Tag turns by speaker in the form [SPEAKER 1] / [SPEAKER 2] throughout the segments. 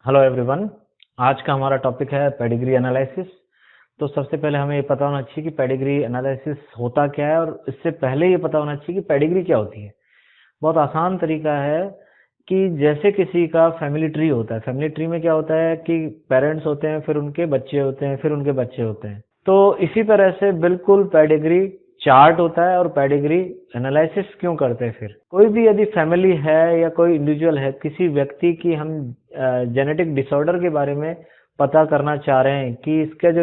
[SPEAKER 1] Hello everyone. आज का हमारा टॉपिक है पेडिग्री एनालिसिस। तो सबसे पहले हमें ये पता होना चाहिए कि पेडिग्री एनालिसिस होता क्या है, और इससे पहले ये पता होना चाहिए कि पेडिग्री क्या होती है। बहुत आसान तरीका है कि जैसे किसी का फैमिली ट्री होता है, फैमिली ट्री में क्या होता है कि पेरेंट्स होते हैं, फिर उनके बच्चे होते हैं, फिर उनके बच्चे होते हैं। तो इसी तरह से बिल्कुल पेडिग्री चार्ट होता है। और पेडिग्री एनालिसिस क्यों करते हैं? फिर कोई भी यदि फैमिली है या कोई इंडिविजुअल है, किसी व्यक्ति की हम जेनेटिक डिसऑर्डर के बारे में पता करना चाह रहे हैं कि इसका जो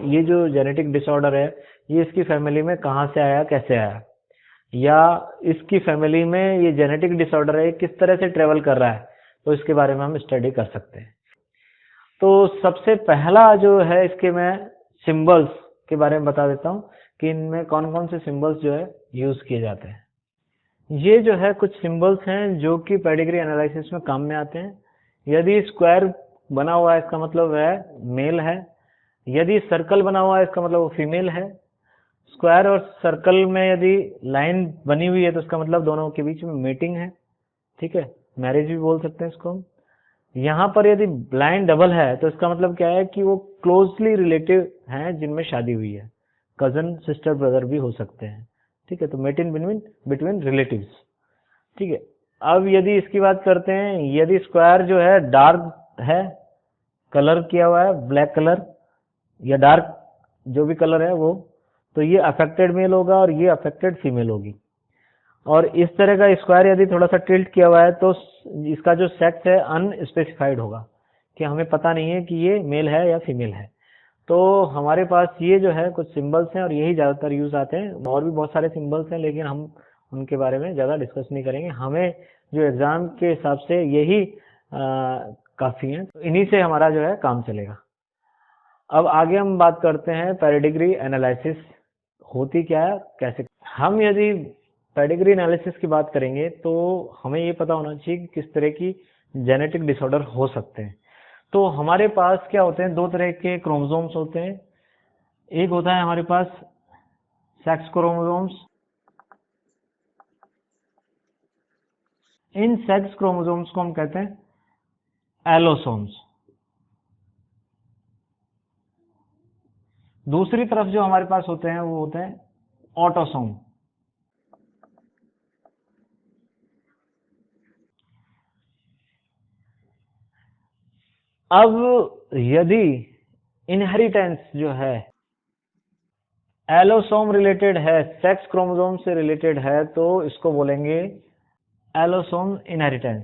[SPEAKER 1] ये जो जेनेटिक डिसऑर्डर है ये इसकी फैमिली में कहाँ से आया, कैसे आया, या इसकी फैमिली में ये जेनेटिक डिसऑर्डर है किस तरह से ट्रेवल कर रहा है, तो इसके बारे में हम स्टडी कर सकते हैं। तो सबसे पहला जो है, इसके मैं सिंबल्स के बारे में बता देता हूँ कि इनमें कौन कौन से सिंबल्स जो है यूज किए जाते हैं। ये जो है कुछ सिंबल्स हैं जो कि पेडिग्री एनालिसिस में काम में आते हैं। यदि स्क्वायर बना हुआ है इसका मतलब है मेल है, यदि सर्कल बना हुआ है इसका मतलब वो फीमेल है, स्क्वायर और सर्कल में यदि लाइन बनी हुई है तो इसका मतलब दोनों के बीच में मीटिंग है। ठीक है, मैरिज भी बोल सकते हैं इसको हम। यहाँ पर यदि ब्लाइंड डबल है तो इसका मतलब क्या है कि वो क्लोजली रिलेटिव हैं जिनमें शादी हुई है, कजन सिस्टर ब्रदर भी हो सकते हैं। ठीक है, तो mate in between between relatives. ठीक है, अब यदि इसकी बात करते हैं, यदि स्क्वायर जो है डार्क है, कलर किया हुआ है ब्लैक कलर या डार्क जो भी कलर है वो, तो ये अफेक्टेड मेल होगा और ये अफेक्टेड फीमेल होगी। और इस तरह का स्क्वायर यदि थोड़ा सा टिल्ट किया हुआ है तो इसका जो सेक्स है अनस्पेसिफाइड होगा, कि हमें पता नहीं है कि ये मेल है या फीमेल है। तो हमारे पास ये जो है कुछ सिंबल्स हैं और यही ज़्यादातर यूज आते हैं। और भी बहुत सारे सिंबल्स हैं लेकिन हम उनके बारे में ज़्यादा डिस्कस नहीं करेंगे। हमें जो एग्ज़ाम के हिसाब से यही काफ़ी हैं, तो इन्हीं से हमारा जो है काम चलेगा। अब आगे हम बात करते हैं पेडिग्री एनालिसिस होती क्या है, कैसे। हम यदि पेडिग्री एनालिसिस की बात करेंगे तो हमें ये पता होना चाहिए कि किस तरह की जेनेटिक डिसऑर्डर हो सकते हैं। तो हमारे पास क्या होते हैं, दो तरह के क्रोमोसोम्स होते हैं। एक होता है हमारे पास सेक्स क्रोमोसोम्स। इन सेक्स क्रोमोसोम्स को हम कहते हैं एलोसोम्स। दूसरी तरफ जो हमारे पास होते हैं वो होते हैं ऑटोसोम। अब यदि इनहेरिटेंस जो है एलोसोम रिलेटेड है, सेक्स क्रोमोसोम से रिलेटेड है, तो इसको बोलेंगे एलोसोम इनहेरिटेंस।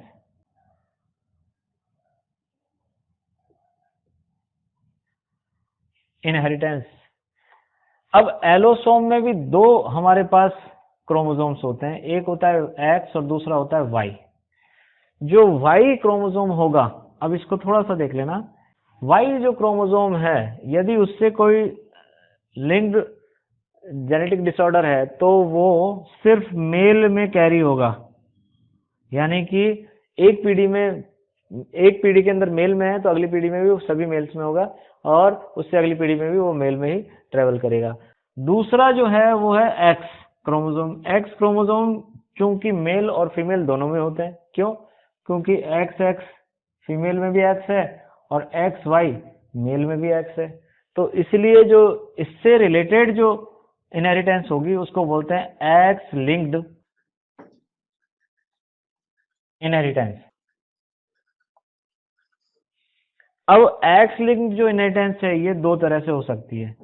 [SPEAKER 1] इनहेरिटेंस। अब एलोसोम में भी दो हमारे पास क्रोमोसोम्स होते हैं, एक होता है एक्स और दूसरा होता है वाई। जो वाई क्रोमोसोम होगा, अब इसको थोड़ा सा देख लेना। वाई जो क्रोमोसोम है यदि उससे कोई लिंक्ड जेनेटिक डिसऑर्डर है तो वो सिर्फ मेल में कैरी होगा, यानी कि एक पीढ़ी में, एक पीढ़ी के अंदर मेल में है तो अगली पीढ़ी में भी वो सभी मेल्स में होगा, और उससे अगली पीढ़ी में भी वो मेल में ही ट्रेवल करेगा। दूसरा जो है वो है एक्स क्रोमोसोम। एक्स क्रोमोसोम चूंकि मेल और फीमेल दोनों में होते हैं। क्यों? क्योंकि एक्स एक्स फीमेल में भी एक्स है और एक्स वाई मेल में भी एक्स है। तो इसलिए जो इससे रिलेटेड जो इनहेरिटेंस होगी उसको बोलते हैं एक्स लिंक्ड इनहेरिटेंस। अब एक्स लिंक्ड जो इनहेरिटेंस है ये दो तरह से हो सकती है।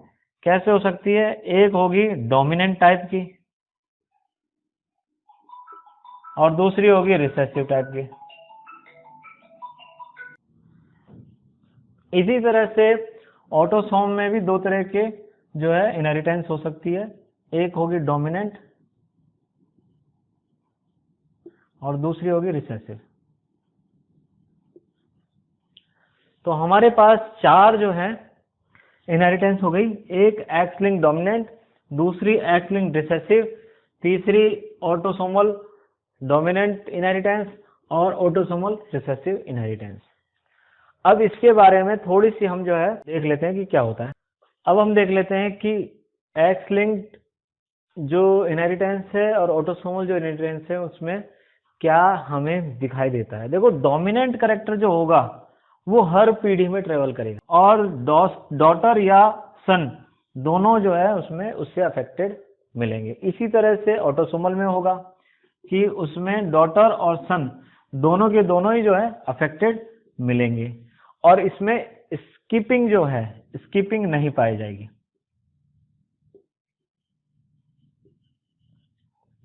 [SPEAKER 1] कैसे हो सकती है? एक होगी डोमिनेंट टाइप की और दूसरी होगी रिसेसिव टाइप की। इसी तरह से ऑटोसोम में भी दो तरह के जो है इनहेरिटेंस हो सकती है, एक होगी डोमिनेंट और दूसरी होगी रिसेसिव। तो हमारे पास चार जो है इनहेरिटेंस हो गई, एक एक्स लिंक डोमिनेंट, दूसरी एक्स लिंक रिसेसिव, तीसरी ऑटोसोमल डोमिनेंट इनहेरिटेंस और ऑटोसोमल रिसेसिव इनहेरिटेंस। अब इसके बारे में थोड़ी सी हम जो है देख लेते हैं कि क्या होता है। अब हम देख लेते हैं कि एक्स लिंक्ड जो इनहेरिटेंस है और ऑटोसोमल जो इनहेरिटेंस है उसमें क्या हमें दिखाई देता है। देखो, डोमिनेंट कैरेक्टर जो होगा वो हर पीढ़ी में ट्रेवल करेगा, और डॉटर या सन दोनों जो है उसमें उससे अफेक्टेड मिलेंगे। इसी तरह से ऑटोसोमल में होगा कि उसमें डॉटर और सन दोनों के दोनों ही जो है अफेक्टेड मिलेंगे, और इसमें स्किपिंग जो है, स्किपिंग नहीं पाई जाएगी।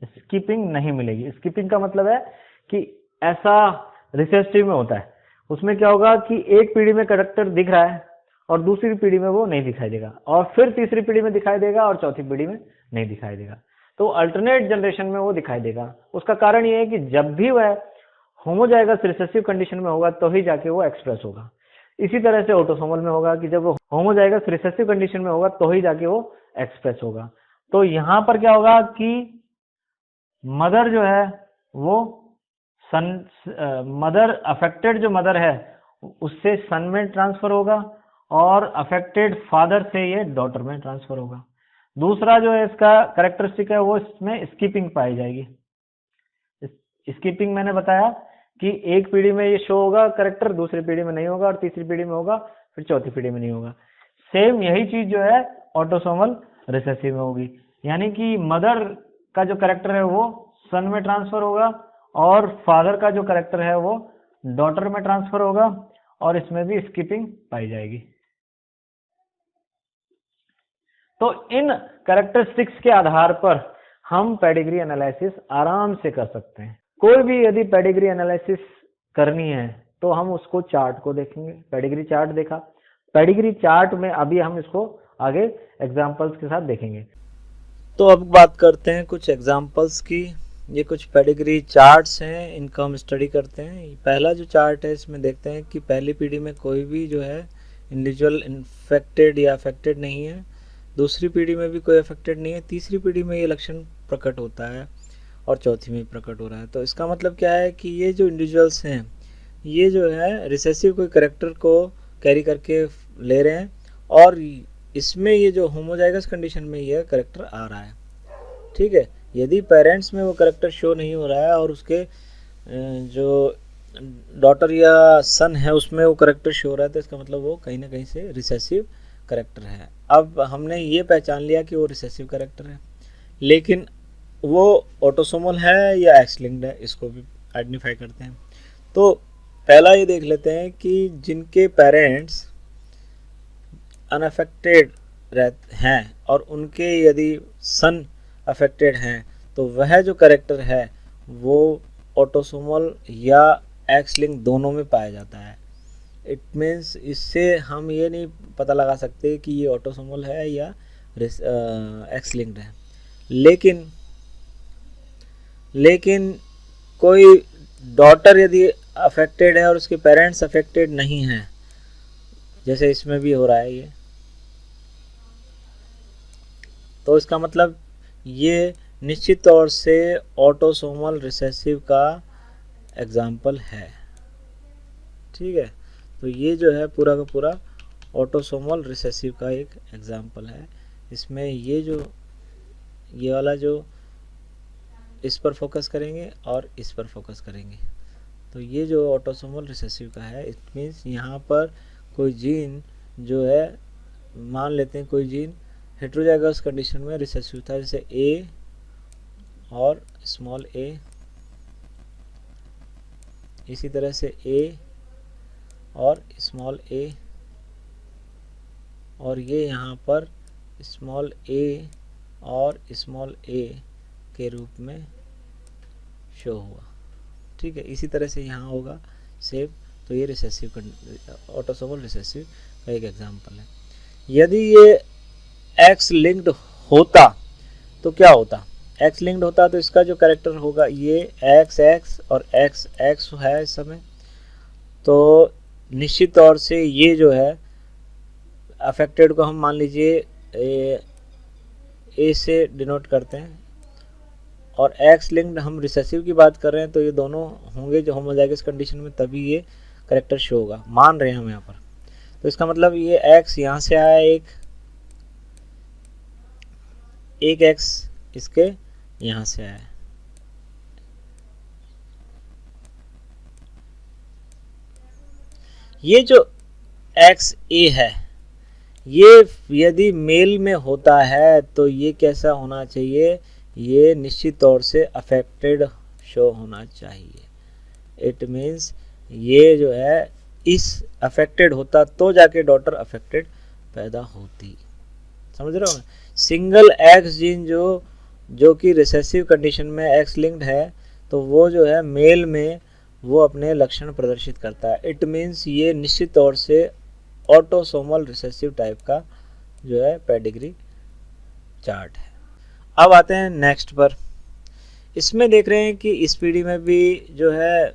[SPEAKER 1] स्किपिंग नहीं मिलेगी। स्किपिंग का मतलब है कि ऐसा रिसेसिव में होता है, उसमें क्या होगा कि एक पीढ़ी में कैरेक्टर दिख रहा है और दूसरी पीढ़ी में वो नहीं दिखाई देगा, और फिर तीसरी पीढ़ी में दिखाई देगा और चौथी पीढ़ी में नहीं दिखाई देगा। तो अल्टरनेट जनरेशन में वो दिखाई देगा। उसका कारण ये है कि जब भी वह होमोजाइगस रिसेसिव कंडीशन में होगा तो ही जाके वो एक्सप्रेस होगा। इसी तरह से ऑटोसोमल में होगा कि जब वो होमोजाइगस रिसेसिव कंडीशन में होगा तो ही जाके वो एक्सप्रेस होगा। तो यहाँ पर क्या होगा कि मदर जो है वो सन मदर अफेक्टेड जो मदर है उससे सन में ट्रांसफर होगा, और अफेक्टेड फादर से ये डॉटर में ट्रांसफर होगा। दूसरा जो है इसका कैरेक्टरिस्टिक है वो इसमें स्किपिंग पाई जाएगी। स्किपिंग मैंने बताया कि एक पीढ़ी में ये शो होगा कैरेक्टर, दूसरी पीढ़ी में नहीं होगा, और तीसरी पीढ़ी में होगा, फिर चौथी पीढ़ी में नहीं होगा। सेम यही चीज जो है ऑटोसोमल रिसेसिव में होगी, यानी कि मदर का जो कैरेक्टर है वो सन में ट्रांसफर होगा, और फादर का जो कैरेक्टर है वो डॉटर में ट्रांसफर होगा, और इसमें भी स्किपिंग पाई जाएगी। तो इन कैरेक्टरिस्टिक्स के आधार पर हम पेडिग्री एनालिसिस आराम से कर सकते हैं। कोई भी यदि पेडिग्री एनालिसिस करनी है तो हम उसको चार्ट को देखेंगे। पेडिग्री चार्ट देखा, पेडिग्री चार्ट में अभी हम इसको आगे एग्जांपल्स के साथ देखेंगे।
[SPEAKER 2] तो अब बात करते हैं कुछ एग्जांपल्स की। ये कुछ पेडिग्री चार्ट्स हैं, इनका हम स्टडी करते हैं। पहला जो चार्ट है इसमें देखते हैं कि पहली पीढ़ी में कोई भी जो है इंडिविजुअल इन्फेक्टेड या अफेक्टेड नहीं है, दूसरी पीढ़ी में भी कोई अफेक्टेड नहीं है, तीसरी पीढ़ी में ये लक्षण प्रकट होता है, और चौथी में प्रकट हो रहा है। तो इसका मतलब क्या है कि ये जो इंडिविजुअल्स हैं ये जो है रिसेसिव कोई करेक्टर को कैरी करके ले रहे हैं, और इसमें ये जो होमोजाइगस कंडीशन में ये करेक्टर आ रहा है। ठीक है, यदि पेरेंट्स में वो करेक्टर शो नहीं हो रहा है और उसके जो डॉटर या सन है उसमें वो करेक्टर शो हो रहा है, तो इसका मतलब वो कहीं ना कहीं से रिसेसिव करेक्टर है। अब हमने ये पहचान लिया कि वो रिसेसिव करेक्टर है, लेकिन वो ऑटोसोमल है या एक्स लिंक्ड है, इसको भी आइडेंटिफाई करते हैं। तो पहला ये देख लेते हैं कि जिनके पेरेंट्स अनअफेक्टेड हैं और उनके यदि सन अफेक्टेड हैं तो वह जो करेक्टर है वो ऑटोसोमल या एक्स लिंक दोनों में पाया जाता है। इट मीन्स इससे हम ये नहीं पता लगा सकते कि ये ऑटोसोमल है या एक्स लिंक्ड है। लेकिन कोई डॉटर यदि अफेक्टेड है और उसके पेरेंट्स अफेक्टेड नहीं हैं, जैसे इसमें भी हो रहा है ये, तो इसका मतलब ये निश्चित तौर से ऑटोसोमल रिसेसिव का एग्जाम्पल है। ठीक है, तो ये जो है पूरा का पूरा ऑटोसोमल रिसेसिव का एक एग्जाम्पल है। इसमें ये वाला जो इस पर फोकस करेंगे और इस पर फोकस करेंगे। तो ये जो ऑटोसोमल रिसेसिव का है, इट मीन्स यहाँ पर कोई जीन जो है, मान लेते हैं कोई जीन हेट्रोजाइगस कंडीशन में रिसेसिव था, जैसे ए और स्मॉल ए, इसी तरह से ए और स्मॉल ए, और ये यहाँ पर स्मॉल ए और स्मॉल ए के रूप में शो हुआ। ठीक है, इसी तरह से यहाँ होगा सेम। तो ये रिसेसिव ऑटोसोमल रिसेसिव का एक एग्जांपल है। यदि ये एक्स लिंक्ड होता तो क्या होता? एक्स लिंक्ड होता तो इसका जो कैरेक्टर होगा ये एक्स एक्स और एक्स एक्स है इस समय, तो निश्चित तौर से ये जो है अफेक्टेड को हम मान लीजिए ए से डिनोट करते हैं, और एक्स लिंक्ड हम रिसेसिव की बात कर रहे हैं, तो ये दोनों होंगे जो होमोजाइगस कंडीशन में, तभी ये करेक्टर शो होगा, मान रहे हैं हम यहाँ पर। तो इसका मतलब ये एक्स यहाँ से आया, एक एक्स इसके यहाँ से आया है। ये जो एक्स ए है, ये यदि मेल में होता है तो ये कैसा होना चाहिए, ये निश्चित तौर से अफेक्टेड शो होना चाहिए। इट मीन्स ये जो है इस अफेक्टेड होता तो जाके डॉटर अफेक्टेड पैदा होती। समझ रहे हो? सिंगल एक्स जीन जो कि रिसेसिव कंडीशन में एक्स लिंक्ड है, तो वो जो है मेल में वो अपने लक्षण प्रदर्शित करता है। इट मीन्स ये निश्चित तौर से ऑटोसोमल रिसेसिव टाइप का जो है पेडिग्री चार्ट है। अब आते हैं नेक्स्ट पर। इसमें देख रहे हैं कि इस पीढ़ी में भी जो है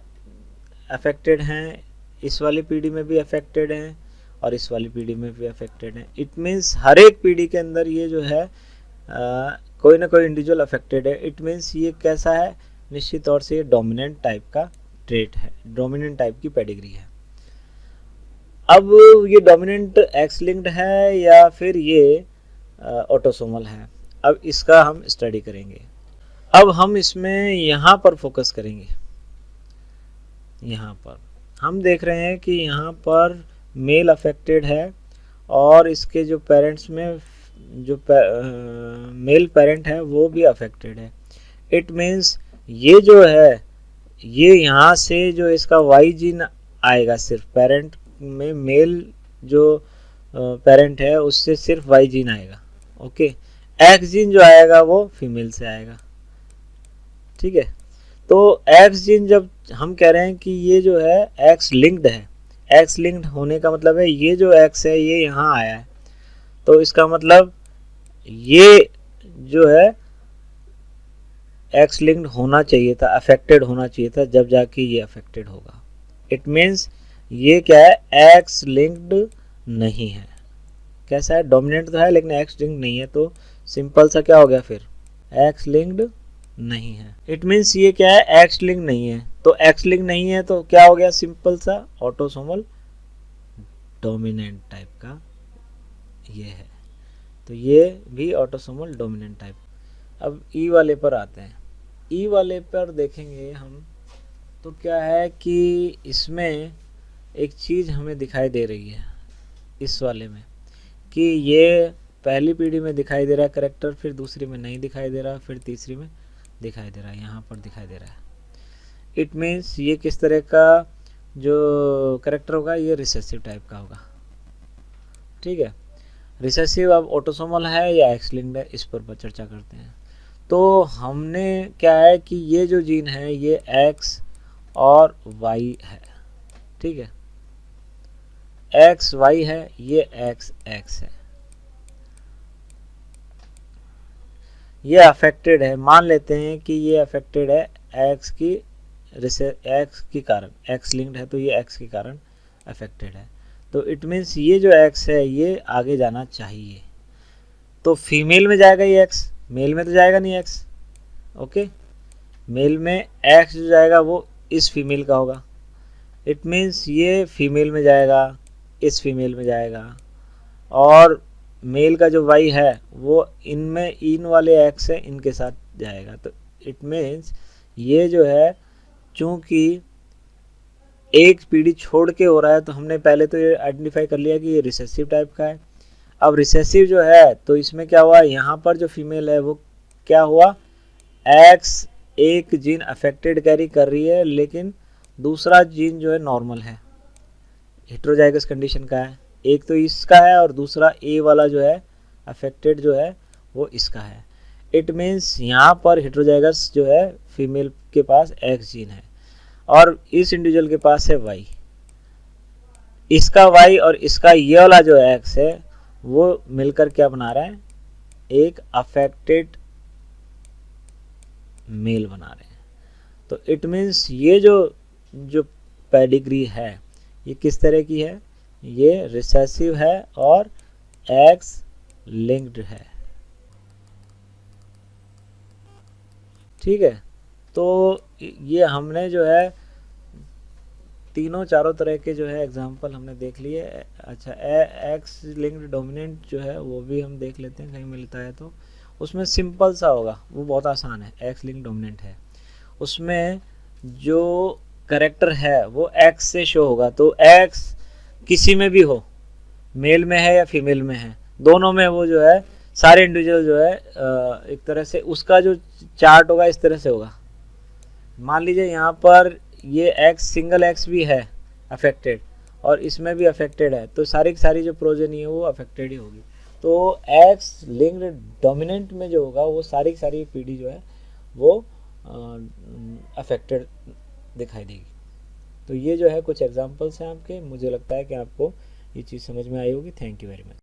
[SPEAKER 2] अफेक्टेड हैं, इस वाली पीढ़ी में भी अफेक्टेड हैं और इस वाली पीढ़ी में भी अफेक्टेड हैं। इट मीन्स हर एक पीढ़ी के अंदर ये जो है कोई ना कोई इंडिविजुअल अफेक्टेड है। इट मीन्स ये कैसा है, निश्चित तौर से ये डोमिनेंट टाइप का ट्रेट है, डोमिनेंट टाइप की पेडिग्री है। अब ये डोमिनेंट एक्स लिंक्ड है या फिर ये ऑटोसोमल है, अब इसका हम स्टडी करेंगे। अब हम इसमें यहाँ पर फोकस करेंगे। यहाँ पर हम देख रहे हैं कि यहाँ पर मेल अफेक्टेड है और इसके जो पेरेंट्स में जो मेल पेरेंट है वो भी अफेक्टेड है। इट मीन्स ये जो है ये यहाँ से जो इसका वाई जीन आएगा, सिर्फ पेरेंट में मेल जो पेरेंट है उससे सिर्फ वाई जीन आएगा। ओके, एक्स जीन जो आएगा वो फीमेल से आएगा। ठीक है, तो एक्स जीन जब हम कह रहे हैं कि ये जो है एक्स लिंक्ड है, एक्स लिंक्ड होने का मतलब है ये जो एक्स है ये यहाँ आया है, तो इसका मतलब ये जो है एक्स लिंक्ड होना चाहिए था, अफेक्टेड होना चाहिए था, जब जाके ये अफेक्टेड होगा। इट मीन्स ये क्या है, एक्स लिंक्ड नहीं है। कैसा है, डोमिनेंट तो है लेकिन एक्स लिंक्ड नहीं है, तो सिंपल सा क्या हो गया फिर, एक्स लिंक्ड नहीं है। इट मीन्स ये क्या है, एक्स लिंक्ड नहीं है, तो एक्स लिंक्ड नहीं है तो क्या हो गया, सिंपल सा ऑटोसोमल डोमिनेंट टाइप का ये है, तो ये भी ऑटोसोमल डोमिनेंट टाइप। अब ई वाले पर आते हैं। ई वाले पर देखेंगे हम तो क्या है कि इसमें एक चीज़ हमें दिखाई दे रही है इस वाले में, कि ये पहली पीढ़ी में दिखाई दे रहा है करेक्टर, फिर दूसरी में नहीं दिखाई दे रहा, फिर तीसरी में दिखाई दे रहा है, यहाँ पर दिखाई दे रहा है। इट मीन्स ये किस तरह का जो करेक्टर होगा, ये रिसेसिव टाइप का होगा। ठीक है, रिसेसिव अब ऑटोसोमल है या एक्स लिंक्ड है, इस पर चर्चा करते हैं। तो हमने क्या है कि ये जो जीन है ये एक्स और वाई है। ठीक है, एक्स वाई है, ये एक्स एक्स है, ये अफेक्टेड है। मान लेते हैं कि ये अफेक्टेड है एक्स के कारण, एक्स लिंक्ड है तो ये एक्स के कारण अफेक्टेड है। तो इट मीन्स ये जो एक्स है ये आगे जाना चाहिए, तो फीमेल में जाएगा ये एक्स, मेल में तो जाएगा नहीं एक्स। ओके, मेल में एक्स जो जाएगा वो इस फीमेल का होगा। इट मीन्स ये फीमेल में जाएगा, इस फीमेल में जाएगा, और मेल का जो वाई है वो इनमें इन वाले एक्स है इनके साथ जाएगा। तो इट मीन्स ये जो है चूँकि एक पीढ़ी छोड़ के हो रहा है, तो हमने पहले तो ये आइडेंटिफाई कर लिया कि ये रिसेसिव टाइप का है। अब रिसेसिव जो है तो इसमें क्या हुआ, यहाँ पर जो फीमेल है वो क्या हुआ, एक्स एक जीन अफेक्टेड कैरी कर रही है लेकिन दूसरा जीन जो है नॉर्मल है, हेटेरोजाइगस कंडीशन का है। एक तो इसका है और दूसरा ए वाला जो है अफेक्टेड जो है वो इसका है। इट मीन्स यहाँ पर हेटेरोजाइगस जो है फीमेल के पास एक्स जीन है और इस इंडिविजुअल के पास है वाई। इसका वाई और इसका ये वाला जो एक्स है वो मिलकर क्या बना रहा है, एक अफेक्टेड मेल बना रहे हैं। तो इट मीन्स ये जो पेडिग्री है ये किस तरह की है, ये रिसेसिव है और एक्स लिंक्ड है। ठीक है, तो ये हमने जो है तीनों चारों तरह के जो है एग्जांपल हमने देख लिए। अच्छा, एक्स लिंक्ड डोमिनेंट जो है वो भी हम देख लेते हैं, कहीं मिलता है तो उसमें सिंपल सा होगा, वो बहुत आसान है। एक्स लिंक्ड डोमिनेंट है, उसमें जो करेक्टर है वो एक्स से शो होगा, तो एक्स किसी में भी हो, मेल में है या फीमेल में है, दोनों में वो जो है सारे इंडिविजुअल जो है एक तरह से उसका जो चार्ट होगा इस तरह से होगा। मान लीजिए यहाँ पर ये एक्स, सिंगल एक्स भी है अफेक्टेड और इसमें भी अफेक्टेड है, तो सारी की सारी जो प्रोजेनी है वो अफेक्टेड ही होगी। तो एक्स लिंक्ड डोमिनेंट में जो होगा वो सारी की सारी पीढ़ी जो है वो अफेक्टेड दिखाई देगी। तो ये जो है कुछ एग्जांपल्स हैं आपके, मुझे लगता है कि आपको ये चीज़ समझ में आई होगी। Thank you very much.